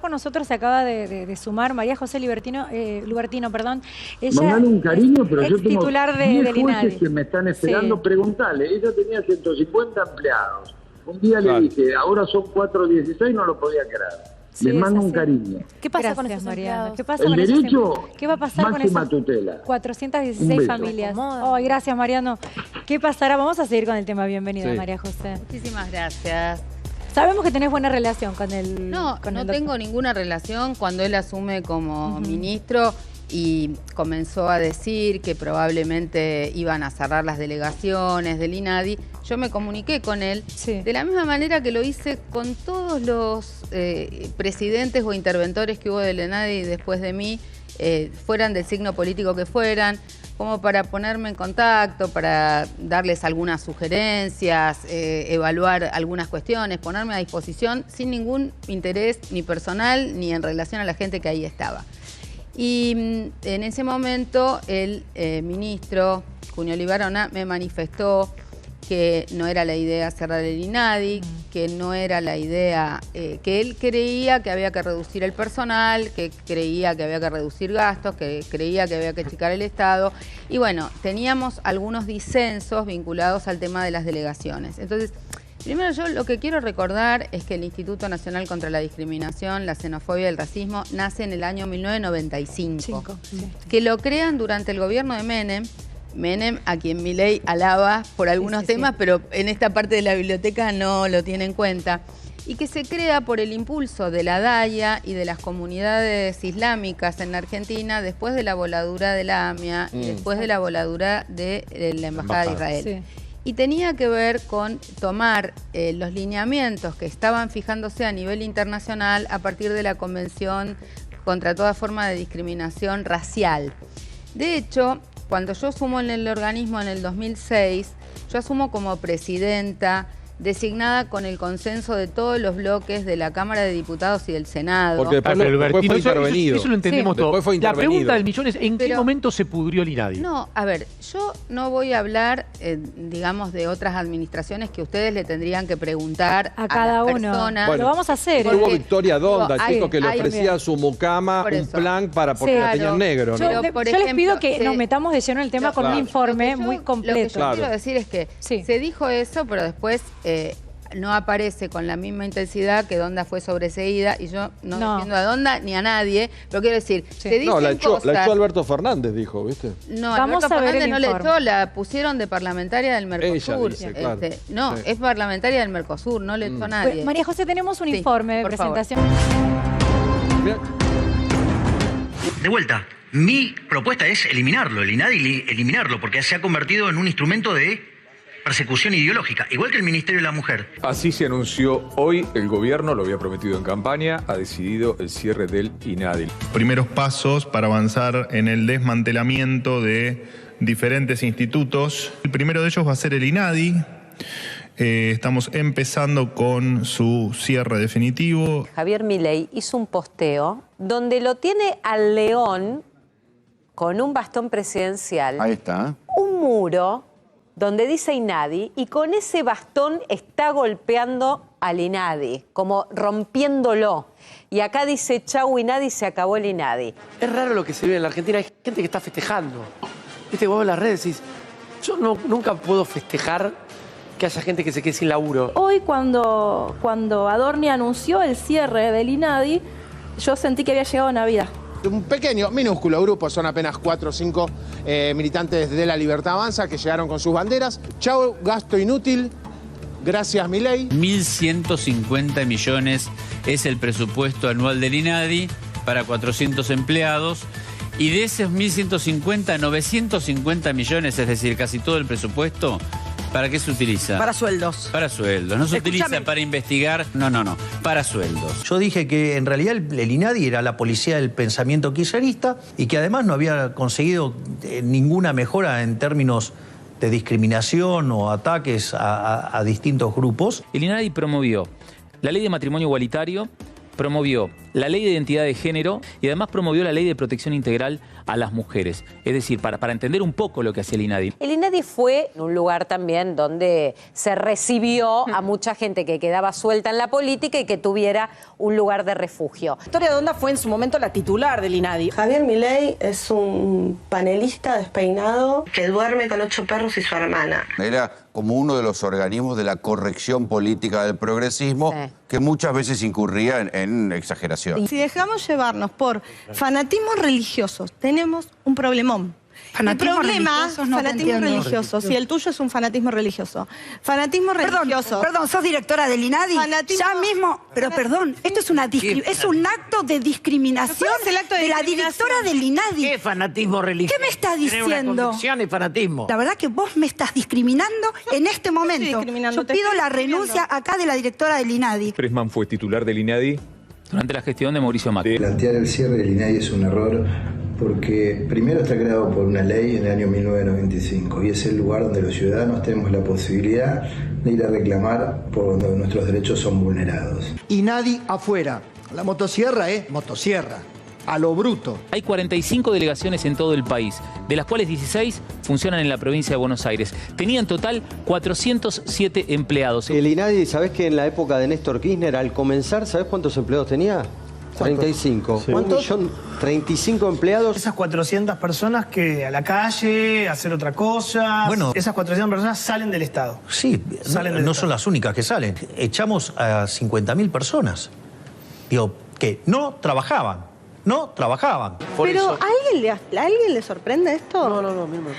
Con nosotros se acaba de sumar María José Lubertino, perdón. Ella Mandale un cariño, pero yo tengo titular 10 del INADI. jueces que me están esperando. Preguntale, ella tenía 150 empleados. Un día le dije, ahora son 416, no lo podía creer. Sí, Les mando un así. cariño. ¿Qué pasa con Gracias, esos Mariana. empleados? ¿Qué pasa El con esos derecho, ¿Qué va a pasar con máxima esas tutela. Un 416 beso. familias? Ay, gracias, Mariano. ¿Qué pasará? Vamos a seguir con el tema. Bienvenida, María José. Muchísimas gracias. Sabemos que tenés buena relación con el No tengo ninguna relación. Cuando él asume como ministro y comenzó a decir que probablemente iban a cerrar las delegaciones del INADI, yo me comuniqué con él de la misma manera que lo hice con todos los presidentes o interventores que hubo del INADI después de mí, fueran del signo político que fueran, como para ponerme en contacto, para darles algunas sugerencias, evaluar algunas cuestiones, ponerme a disposición sin ningún interés ni personal ni en relación a la gente que ahí estaba. Y en ese momento el ministro Junio Libarona me manifestó que no era la idea cerrar el INADI, que no era la idea, que él creía que había que reducir el personal, que creía que había que reducir gastos, que creía que había que achicar el Estado. Y bueno, teníamos algunos disensos vinculados al tema de las delegaciones. Entonces, primero yo lo que quiero recordar es que el Instituto Nacional contra la Discriminación, la Xenofobia y el Racismo nace en el año 1995, que lo crean durante el gobierno de Menem, a quien Milei alaba por algunos temas, pero en esta parte de la biblioteca no lo tiene en cuenta, y que se crea por el impulso de la DAIA y de las comunidades islámicas en la Argentina después de la voladura de la AMIA y después de la voladura de la Embajada de Israel. Y tenía que ver con tomar los lineamientos que estaban fijándose a nivel internacional a partir de la Convención contra toda forma de discriminación racial. De hecho, cuando yo asumo en el organismo en el 2006, yo asumo como presidenta designada con el consenso de todos los bloques de la Cámara de Diputados y del Senado. Porque después fue intervenido. Eso lo entendemos todo. Después fue La intervenido. pregunta del millón es, ¿en qué momento se pudrió el INADI? No, a ver, yo no voy a hablar, digamos, de otras administraciones que ustedes le tendrían que preguntar a cada uno. Bueno, lo vamos a hacer. Hubo Victoria Donda, chico, que le ofrecía a su mucama un plan porque la tenían negro, ¿no? Yo les pido que nos metamos de lleno en el tema con un informe muy completo. Lo que yo quiero decir es que se dijo eso, pero después no aparece con la misma intensidad que Donda fue sobreseída, y yo no defiendo a Donda ni a nadie, pero quiero decir, se dicen la echó cosas. Alberto Fernández, dijo, ¿viste? No, Vamos Alberto a ver Fernández no le informe. echó, la pusieron de parlamentaria del Mercosur. Ella dice, claro. No, es parlamentaria del Mercosur, no le echó a nadie. María José, tenemos un informe de presentación. De vuelta, mi propuesta es eliminarlo, el INADI eliminarlo, porque se ha convertido en un instrumento de persecución ideológica, igual que el Ministerio de la Mujer. Así se anunció hoy, el gobierno, lo había prometido en campaña, ha decidido el cierre del INADI. Primeros pasos para avanzar en el desmantelamiento de diferentes institutos. El primero de ellos va a ser el INADI. Estamos empezando con su cierre definitivo. Javier Milei hizo un posteo donde lo tiene al león con un bastón presidencial. Ahí está. Un muro donde dice INADI, y con ese bastón está golpeando al INADI, como rompiéndolo. Y acá dice, chau INADI, se acabó el INADI. Es raro lo que se ve en la Argentina, hay gente que está festejando. Viste, vos en las redes decís, yo nunca puedo festejar que haya gente que se quede sin laburo. Hoy cuando Adorni anunció el cierre del INADI, yo sentí que había llegado Navidad. Un pequeño, minúsculo grupo, son apenas 4 o 5 militantes de La Libertad Avanza que llegaron con sus banderas. Chau, gasto inútil. Gracias, Milei. 1.150 millones es el presupuesto anual del INADI para 400 empleados. Y de esos 1.150, 950 millones, es decir, casi todo el presupuesto, ¿para qué se utiliza? Para sueldos. Para sueldos. No se utiliza para investigar, no, para sueldos. Yo dije que en realidad el INADI era la policía del pensamiento kirchnerista y que además no había conseguido ninguna mejora en términos de discriminación o ataques a distintos grupos. El INADI promovió la ley de matrimonio igualitario, promovió la ley de identidad de género y además promovió la ley de protección integral a las mujeres. Es decir, para entender un poco lo que hacía el INADI. El INADI fue un lugar también donde se recibió a mucha gente que quedaba suelta en la política y que tuviera un lugar de refugio. Victoria Donda fue en su momento la titular del INADI. Javier Milei es un panelista despeinado que duerme con 8 perros y su hermana. Era como uno de los organismos de la corrección política del progresismo, que muchas veces incurría en exageración. Si dejamos llevarnos por fanatismos religiosos, tenemos un problemón. Fanatismo religioso. Si el tuyo es un fanatismo religioso. Fanatismo religioso. Perdón, sos directora del INADI. Ya mismo, pero perdón, esto es es un acto de discriminación de la directora del INADI. ¿Qué fanatismo religioso? ¿Qué me está diciendo? Una convicción y fanatismo. La verdad que vos me estás discriminando en este momento. Yo pido la renuncia acá de la directora del INADI. Pressman fue titular del INADI durante la gestión de Mauricio Macri. Plantear el cierre del INADI es un error porque primero está creado por una ley en el año 1995 y es el lugar donde los ciudadanos tenemos la posibilidad de ir a reclamar por donde nuestros derechos son vulnerados. INADI afuera. La motosierra es motosierra, a lo bruto. Hay 45 delegaciones en todo el país, de las cuales 16 funcionan en la provincia de Buenos Aires. Tenía en total 407 empleados. El INADI, ¿sabés que en la época de Néstor Kirchner, al comenzar, ¿sabés cuántos empleados tenía? 35. Sí. ¿Cuántos? 35 empleados. Esas 400 personas que a la calle, a hacer otra cosa. Bueno, esas 400 personas salen del Estado. Sí, no son las únicas que salen. Echamos a 50.000 personas. Digo, que no trabajaban. Pero ¿a alguien le sorprende esto? No, mismo.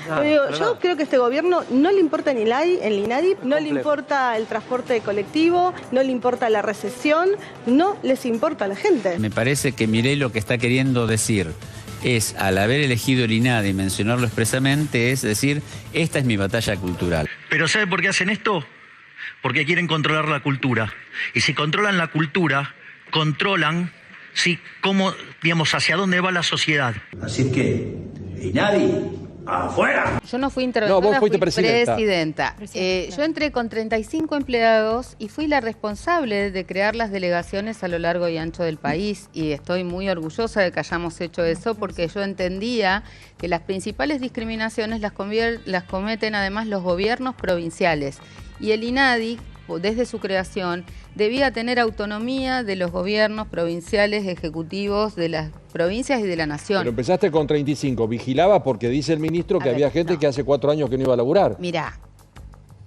Yo creo que a este gobierno no le importa ni el INADI, no le importa el transporte colectivo, no le importa la recesión, no les importa a la gente. Me parece que Milei lo que está queriendo decir es, al haber elegido el INADI y mencionarlo expresamente, es decir, esta es mi batalla cultural. Pero ¿sabe por qué hacen esto? Porque quieren controlar la cultura. Y si controlan la cultura, controlan... Sí, cómo, digamos, hacia dónde va la sociedad. Así es que, INADI, afuera. Yo no fui interventora, vos fuiste presidenta. Yo entré con 35 empleados y fui la responsable de crear las delegaciones a lo largo y ancho del país. Y estoy muy orgullosa de que hayamos hecho eso porque yo entendía que las principales discriminaciones las cometen además los gobiernos provinciales. Y el INADI, desde su creación, debía tener autonomía de los gobiernos provinciales ejecutivos de las provincias y de la nación. Pero empezaste con 35, vigilaba porque dice el ministro que había gente que hace 4 años que no iba a laburar. Mirá,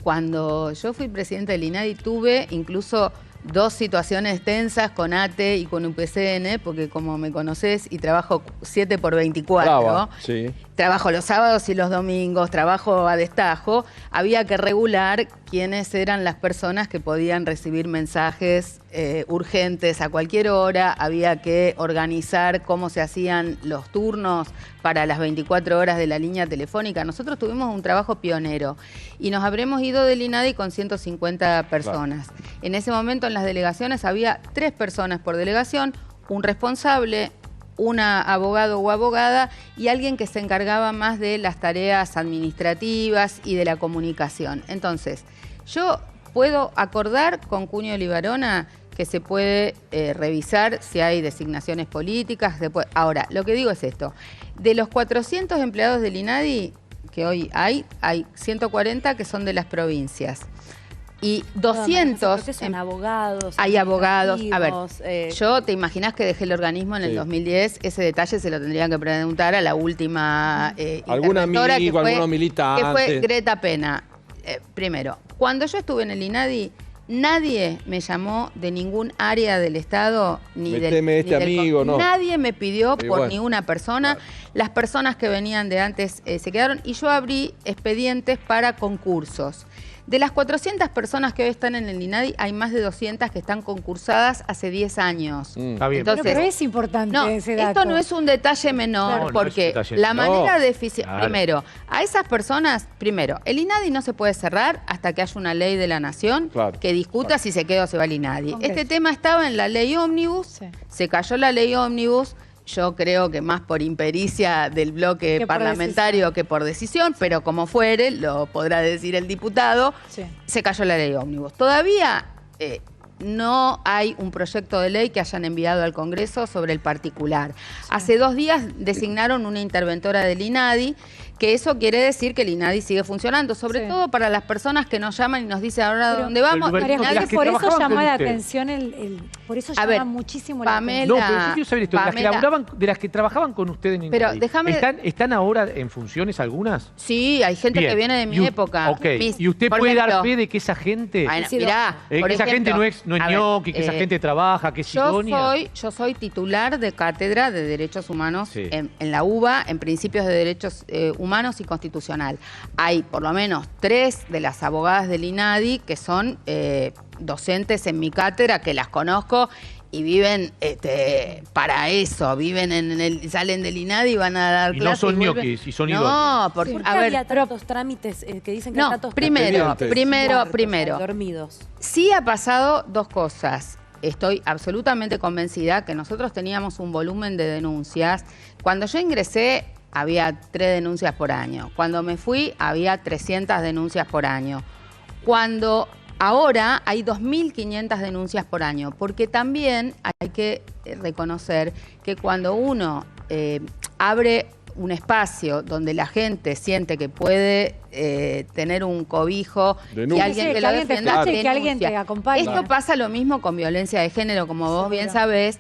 cuando yo fui presidenta del INADI tuve incluso 2 situaciones tensas con ATE y con UPCN, porque como me conocés y trabajo 7 por 24, sí. Trabajo los sábados y los domingos, trabajo a destajo, había que regular quiénes eran las personas que podían recibir mensajes urgentes a cualquier hora, había que organizar cómo se hacían los turnos para las 24 horas de la línea telefónica. Nosotros tuvimos un trabajo pionero y nos habremos ido del INADI con 150 personas. Claro. En ese momento en las delegaciones había 3 personas por delegación, un responsable, una abogado o abogada y alguien que se encargaba más de las tareas administrativas y de la comunicación. Entonces, yo puedo acordar con Cunio Libarona que se puede revisar si hay designaciones políticas. Ahora, lo que digo es esto. De los 400 empleados del INADI que hoy hay 140 que son de las provincias. Y 200... son abogados. Hay abogados. A ver, yo te imaginás que dejé el organismo en el 2010. Ese detalle se lo tendrían que preguntar a la última algún amigo, algunos militantes. Que fue Greta Pena. Primero, cuando yo estuve en el INADI, nadie me llamó de ningún área del Estado, ni del no. Nadie me pidió por ninguna persona. Claro. Las personas que venían de antes se quedaron y yo abrí expedientes para concursos. De las 400 personas que hoy están en el INADI, hay más de 200 que están concursadas hace 10 años. Está bien. Entonces, pero es importante ese dato. Esto no es un detalle menor, porque la manera de eficiencia... Primero, a esas personas, el INADI no se puede cerrar hasta que haya una ley de la Nación que discuta si se queda o se va el INADI. Este tema estaba en la ley ómnibus, se cayó la ley ómnibus. Yo creo que más por impericia del bloque parlamentario que por decisión, pero como fuere, lo podrá decir el diputado, se cayó la ley ómnibus. Todavía no hay un proyecto de ley que hayan enviado al Congreso sobre el particular. Hace 2 días designaron una interventora del INADI, que eso quiere decir que el INADI sigue funcionando, sobre todo para las personas que nos llaman y nos dicen ahora dónde vamos. María José, por eso llama la atención por eso llama muchísimo la atención. No, pero yo quiero saber esto, de las que trabajaban con usted en INADI, ¿están ahora en funciones algunas? Sí, hay gente que viene de mi época. Ok, ¿y usted puede dar fe de que esa gente, que esa gente no es ñoqui, que esa gente trabaja, que es idónea? Yo soy titular de cátedra de Derechos Humanos en la UBA, en Principios de Derechos Humanos y Constitucional. Hay por lo menos 3 de las abogadas del INADI que son docentes en mi cátedra, que las conozco y viven para eso, salen del INADI y van a dar clases. Y no son ñoquis, y son idóneos. No, porque había tantos trámites que dicen que hay tantos primero. dormidos. Sí ha pasado 2 cosas. Estoy absolutamente convencida que nosotros teníamos un volumen de denuncias. Cuando yo ingresé había 3 denuncias por año. Cuando me fui había 300 denuncias por año. Ahora hay 2.500 denuncias por año, porque también hay que reconocer que cuando uno abre un espacio donde la gente siente que puede tener un cobijo y alguien que lo defienda, que alguien te acompañe. Esto pasa lo mismo con violencia de género, como vos bien sabés.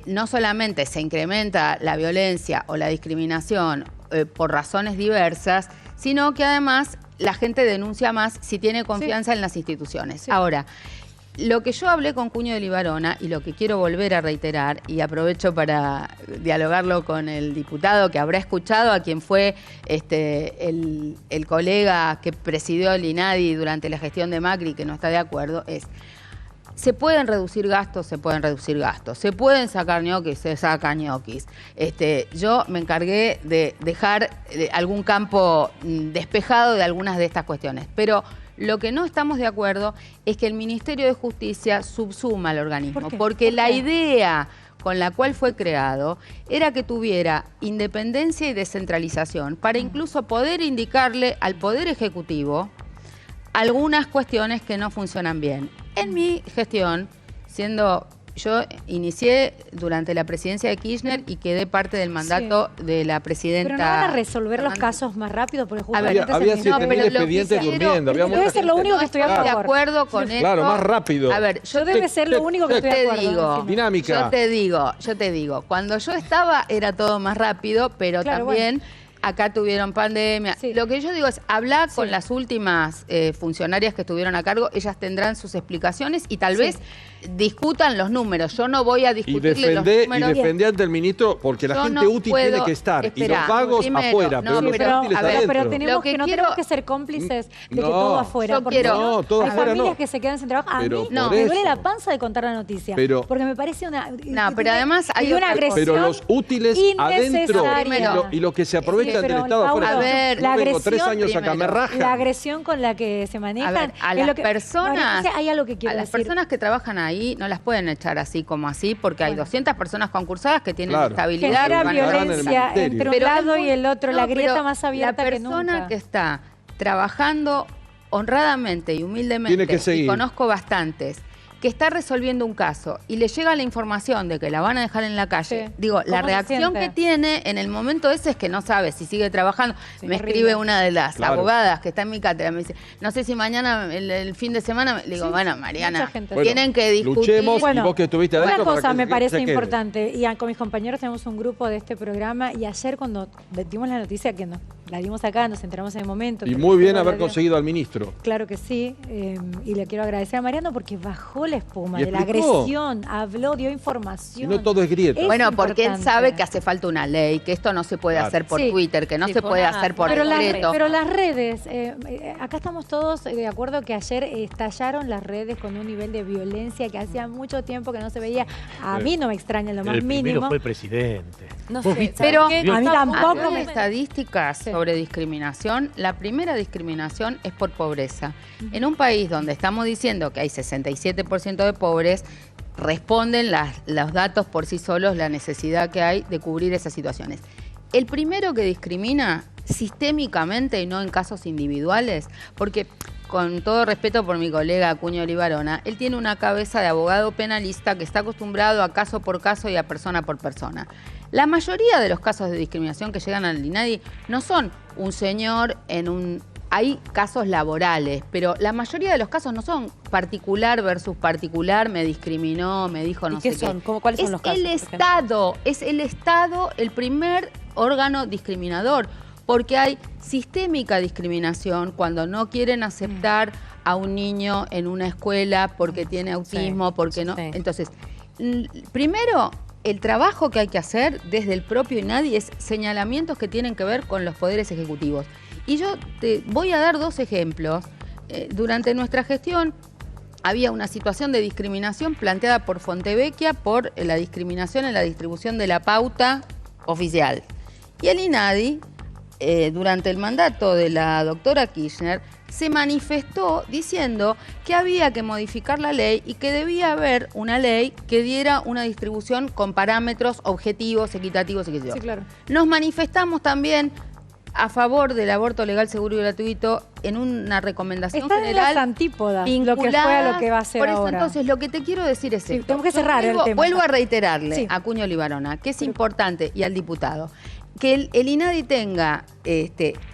No solamente se incrementa la violencia o la discriminación por razones diversas, sino que además la gente denuncia más si tiene confianza en las instituciones. Sí. Ahora, lo que yo hablé con Cuño de Libarona y lo que quiero volver a reiterar, y aprovecho para dialogarlo con el diputado que habrá escuchado a quien fue el colega que presidió el INADI durante la gestión de Macri, que no está de acuerdo, es: se pueden reducir gastos, se pueden reducir gastos. Se pueden sacar ñoquis, se sacan ñoquis. Yo me encargué de dejar algún campo despejado de algunas de estas cuestiones. Pero lo que no estamos de acuerdo es que el Ministerio de Justicia subsuma al organismo. Porque la idea con la cual fue creado era que tuviera independencia y descentralización para incluso poder indicarle al Poder Ejecutivo algunas cuestiones que no funcionan bien. En mi gestión, yo inicié durante la presidencia de Kirchner y quedé parte del mandato de la presidenta. Pero no van a resolver los casos más rápido, porque había 7.000 expedientes durmiendo. Debe ser lo único que estoy de acuerdo con eso. Claro, más rápido. A ver, debe ser lo único que estoy de acuerdo. Dinámica. Yo te digo, cuando yo estaba era todo más rápido, pero también acá tuvieron pandemia. Sí. Lo que yo digo es, hablar con las últimas funcionarias que estuvieron a cargo, ellas tendrán sus explicaciones y tal vez discutan los números. Yo no voy a discutirle los números. Y defender ante el ministro, porque la gente útil tiene que estar. Y los vagos afuera, pero los útiles adentro. Pero tenemos tenemos que ser cómplices de que todo afuera. Todo hay afuera familias que se quedan sin trabajo. A mí me duele la panza de contar la noticia. Porque me parece una... pero además hay una agresión. Pero los útiles adentro y los que se aprovechan del Estado afuera. A ver, la agresión, 3 años acá me rajan. La agresión con la que se manejan. A las personas, hay algo que quiero decir. A las personas que trabajan ahí no las pueden echar así como así, porque hay 200 personas concursadas que tienen estabilidad. Genera violencia entre un lado y el otro, la grieta más abierta que nunca. La persona que está trabajando honradamente y humildemente, y conozco bastantes, que está resolviendo un caso y le llega la información de que la van a dejar en la calle, la reacción que tiene en el momento ese es que no sabe si sigue trabajando. Me escribe una de las abogadas que está en mi cátedra, me dice, no sé si mañana, el fin de semana, le digo, bueno, Mariana, tienen que discutir. Luchemos, y vos que estuviste adentro, una cosa me parece importante, y con mis compañeros tenemos un grupo de este programa, y ayer cuando dimos la noticia, que la dimos acá, nos enteramos en el momento. Y muy bien haber conseguido al ministro. Claro que sí, y le quiero agradecer a Mariano porque bajó la espuma de la agresión, habló, dio información. Y no todo es grieta. Bueno, porque él sabe que hace falta una ley, que esto no se puede hacer por Twitter, que no se puede hacer por decreto. Pero las redes, acá estamos todos de acuerdo que ayer estallaron las redes con un nivel de violencia que hacía mucho tiempo que no se veía. A mí no me extraña en lo más mínimo. El primero fue el presidente. No sé, pero a mí tampoco me estadísticas sobre discriminación. La primera discriminación es por pobreza. En un país donde estamos diciendo que hay 67% de pobres, responden los datos por sí solos la necesidad que hay de cubrir esas situaciones. El primero que discrimina sistémicamente y no en casos individuales, porque con todo respeto por mi colega Acuña Olivarona, él tiene una cabeza de abogado penalista que está acostumbrado a caso por caso y a persona por persona. La mayoría de los casos de discriminación que llegan al INADI no son un señor en un... Hay casos laborales, pero la mayoría de los casos no son particular versus particular, me discriminó, me dijo no sé qué. ¿Cuáles son los casos? Es el Estado el primer órgano discriminador, porque hay sistémica discriminación cuando no quieren aceptar a un niño en una escuela porque tiene autismo, porque no. Entonces, primero, el trabajo que hay que hacer desde el propio INADI es señalamientos que tienen que ver con los poderes ejecutivos. Y yo te voy a dar 2 ejemplos. Durante nuestra gestión había una situación de discriminación planteada por Fontevecchia por la discriminación en la distribución de la pauta oficial. Y el INADI, durante el mandato de la doctora Kirchner, se manifestó diciendo que había que modificar la ley y que debía haber una ley que diera una distribución con parámetros objetivos, equitativos y qué sé yo. Sí, claro. Nos manifestamos también a favor del aborto legal, seguro y gratuito en una recomendación general. Están en las antípodas, lo que fue a lo que va a ser por eso, ahora. Entonces, lo que te quiero decir es esto. Tenemos que cerrar el tema. Vuelvo a reiterarle a Acuña Olivarona que es importante, y al diputado, que el INADI tenga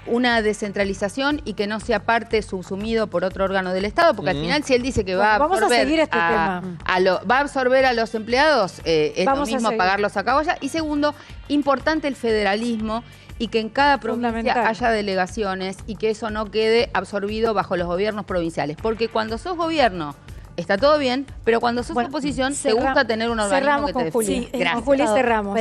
una descentralización y que no sea parte subsumido por otro órgano del Estado, porque al final si él dice que va a absorber va a absorber a los empleados, es lo mismo pagarlos a cabo allá. Y segundo, importante el federalismo y que en cada provincia haya delegaciones y que eso no quede absorbido bajo los gobiernos provinciales. Porque cuando sos gobierno está todo bien, pero cuando sos oposición te gusta tener un organismo que te defienda. Con Juli cerramos.